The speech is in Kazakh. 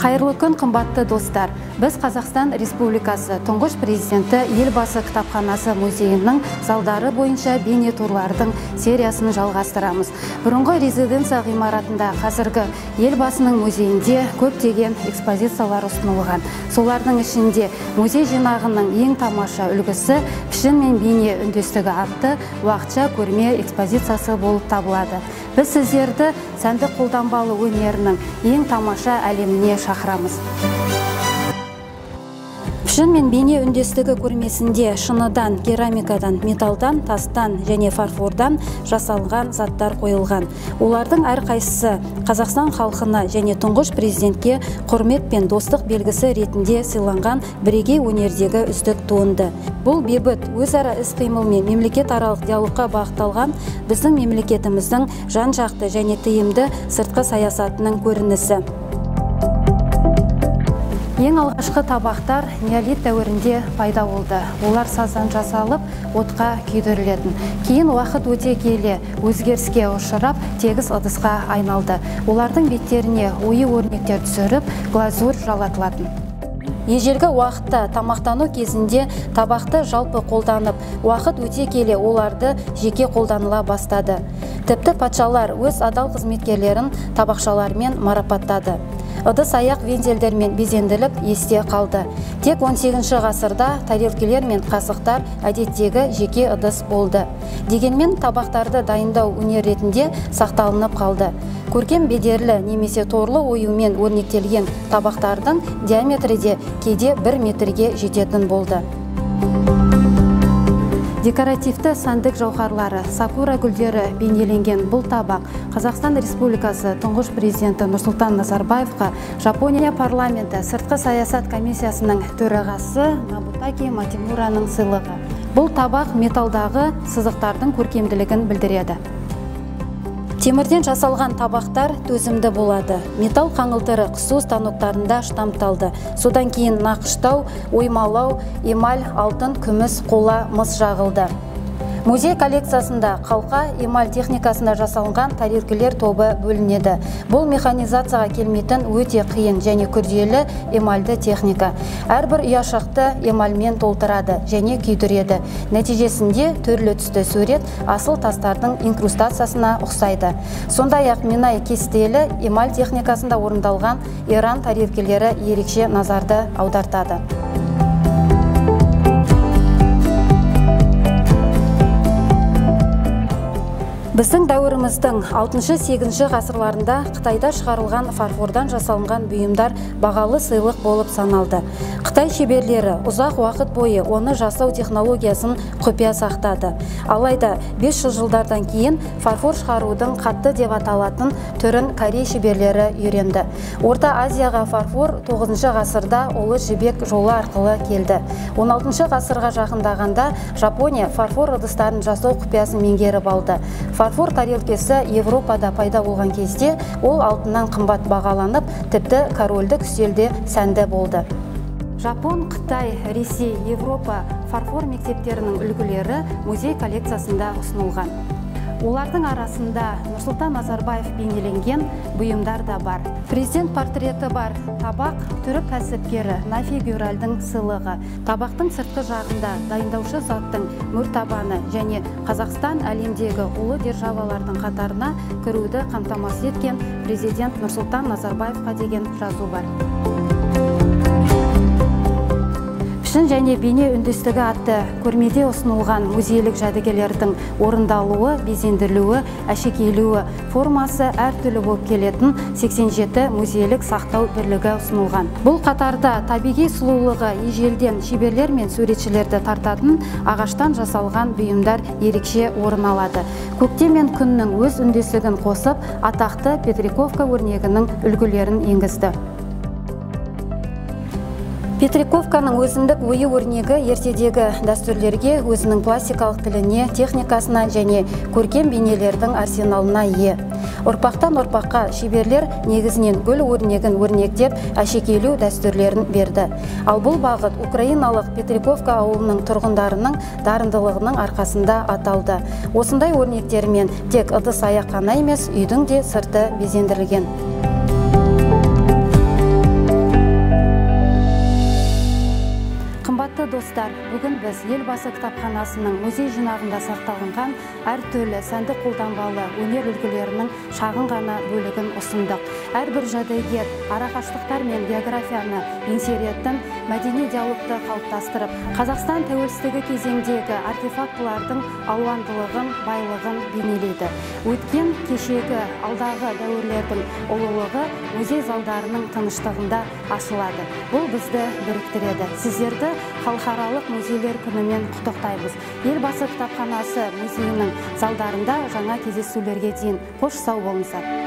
Қайырлы күн, қымбатты достар. Біз Қазақстан Республикасы тұңғыш президенті Елбасы кітапханасы музейінің залдары бойынша бейнетурлардың сериясын жалғастырамыз. Бұрынғы резиденция ғимаратында қазіргі Елбасының музейінде көптеген экспозициялар ұсынылған. Солардың ішінде музей жинағының ең тамаша үлгісі пішін мен бейне үндестігі атты уақытша көрме экспозициясы болып табылады. Біз сіздерді сәндік қолданбалы өнерінің ең тамаша әлеміне шақырамыз. Пішін мен бейне үндестігі көрмесінде шыныдан, керамикадан, металдан, тастан және фарфордан жасалған заттар қойылған. Олардың әрқайсысы Қазақстан халқына және тұңғыш президентке құрмет пен достық белгісі ретінде сыйланған бірегей өнердегі үздік туынды. Бұл бейбіт, өзара іс-қимыл мен мемлекет аралық диалогқа бағытталған біздің мемлекетіміздің жан-жақты және тиімді сыртқы саясатының көрінісі. Ең алғашқы табақтар неолит дәуірінде пайда болды. Олар саздан жасалып, отқа күйдірілетін. Кейін уақыт өте келе өзгеріске ұшырап, тегіс ыдысқа айналды. Олардың беттеріне ою-өрнектер түсіріп, глазурь жалатылатын. Ежелгі уақытта тамақтану кезінде табақты жалпы қолданып, уақыт өте келе оларды жеке қолданыла бастады. Тіпті патшалар өз адал қызметкерлерін табақшалармен марапаттады. Ыдыс аяқ вензельдермен безенділіп есте қалды. Тек 18 ғасырда тарелкелер мен қасықтар әдеттегі жеке ыдыс болды. Дегенмен табақтарды дайындау өнер ретінде сақталынып қалды. Көркем бедерлі немесе торлы оюмен өрнектелген табақтардың диаметрі де кейде 1 метрге жететін болды. Декоративті сәндік жауһарлары, сакура гүлдері бейнеленген бұл табақ Қазақстан Республикасы тұңғыш президенті Нұрсұлтан Назарбаевқа Жапония парламенті сыртқы саясат комиссиясының төрағасы Набутаки Матимураның сыйлығы. Бұл табақ металдағы сызықтардың көркемділігін білдіреді. Темірден жасалған табақтар төзімді болады. Металл қаңылтыры қысу станоктарында штампталды. Содан кейін нақыштау, оймалау, эмаль, алтын, күміс, қола, мыс жағылды. Музей коллекциясында қалқа эмаль техникасында жасалынған тарелкелер тобы бөлінеді. Бұл механизацияға келмейтін өте қиын және күрделі эмальді техника. Әрбір ұяшақты эмальмен толтырады және күйдіреді. Нәтижесінде түрлі түсті сурет асыл тастардың инкрустациясына ұқсайды. Сондай-ақ минай кестелі эмаль техникасында орындалған Иран тарелкелері ерекше назарды аудартады. Біздің дәуіріміздің 6-8 ғасырларында Қытайда шығарылған фарфордан жасалынған бұйымдар бағалы сыйлық болып саналды. Қытай шеберлері ұзақ уақыт бойы оны жасау технологиясын құпия сақтады. Алайда 500 жылдардан кейін фарфор шығарудың қатты деп аталатын түрін Корей шеберлері үйренді. Орта Азияға фарфор 9 ғасырда Ұлы жібек жолы арқылы келді. 16 ғасырға жақындағанда Жапония фарфор ыдыстарын жасау құпиясын меңгеріп алды. Фарфор тарелкесі Европада пайда болған кезде ол алтыннан қымбат бағаланып, тіпті корольдік үстелде сәнді болды. Жапон, Қытай, Ресей, Европа фарфор мектептерінің үлгілері музей коллекциясында ұсынылған. Олардың арасында Нұрсұлтан Назарбаев бейнеленген бұйымдар да бар. Президент портреті бар табақ түрік кәсіпкері Нафи Гюральдың сыйлығы. Табақтың сыртқы жағында дайындаушы заттың мөртабаны және Қазақстан әлемдегі ұлы державалардың қатарына кіруді қамтамасыз еткен президент Нұрсұлтан Назарбаевқа деген жазу бар. Пішін және бейне үндестігі атты көрмеде ұсынылған музейлік жәдігерлердің орындалуы, безендірілуі, әшекейлеуі формасы әртүрлі болып келетін 87 музейлік сақтау бірлігі ұсынылған. Бұл қатарда табиғи сұлулығы ежелден шеберлер мен суретшілерді тартатын ағаштан жасалған бұйымдар ерекше орын алады. Көктем мен күннің өз үндестігін қосып, атақты Петриковка өрнегінің үлгілерін енгізді. Петриковканың өзіндік ою өрнегі ертедегі дәстүрлерге, өзінің пластикалық тіліне, техникасына және көркем бейнелердің арсеналына ие. Ұрпақтан ұрпаққа шеберлер негізінен гүл өрнегін өрнектеп, әшекейлеу дәстүрлерін берді. Ал бұл бағыт украиналық Петриковка ауылының тұрғындарының дарындылығының арқасында аталды. Осындай өрнектермен тек ыдыс аяқ қана емес, үйдің де сырты безендірілген. Қымбатты достар, бүгін біз Елбасы кітапханасының музей жинағында сақталынған әртүрлі сәнді қолданбалы өнер үлгілерінің шағын ғана бөлігін ұсындық. Әрбір жәдігер арақашықтықтар мен географияны еңсеретін мәдени диалогты қалыптастырып, Қазақстан тәуелсіздігі кезеңдегі артефактылардың алуандылығын, байлығын бейнелейді. Өткен, кешегі, алдағы дәуірлердің ұлылығы музей залдарының тыныштығында ашылады. Бұл бізді біріктіреді. Сіздерді халықаралық музейлер күнімен құттықтаймыз. Елбасы кітапханасы музейінің залдарында жаңа кездесулерге дейін қош сау болыңыздар.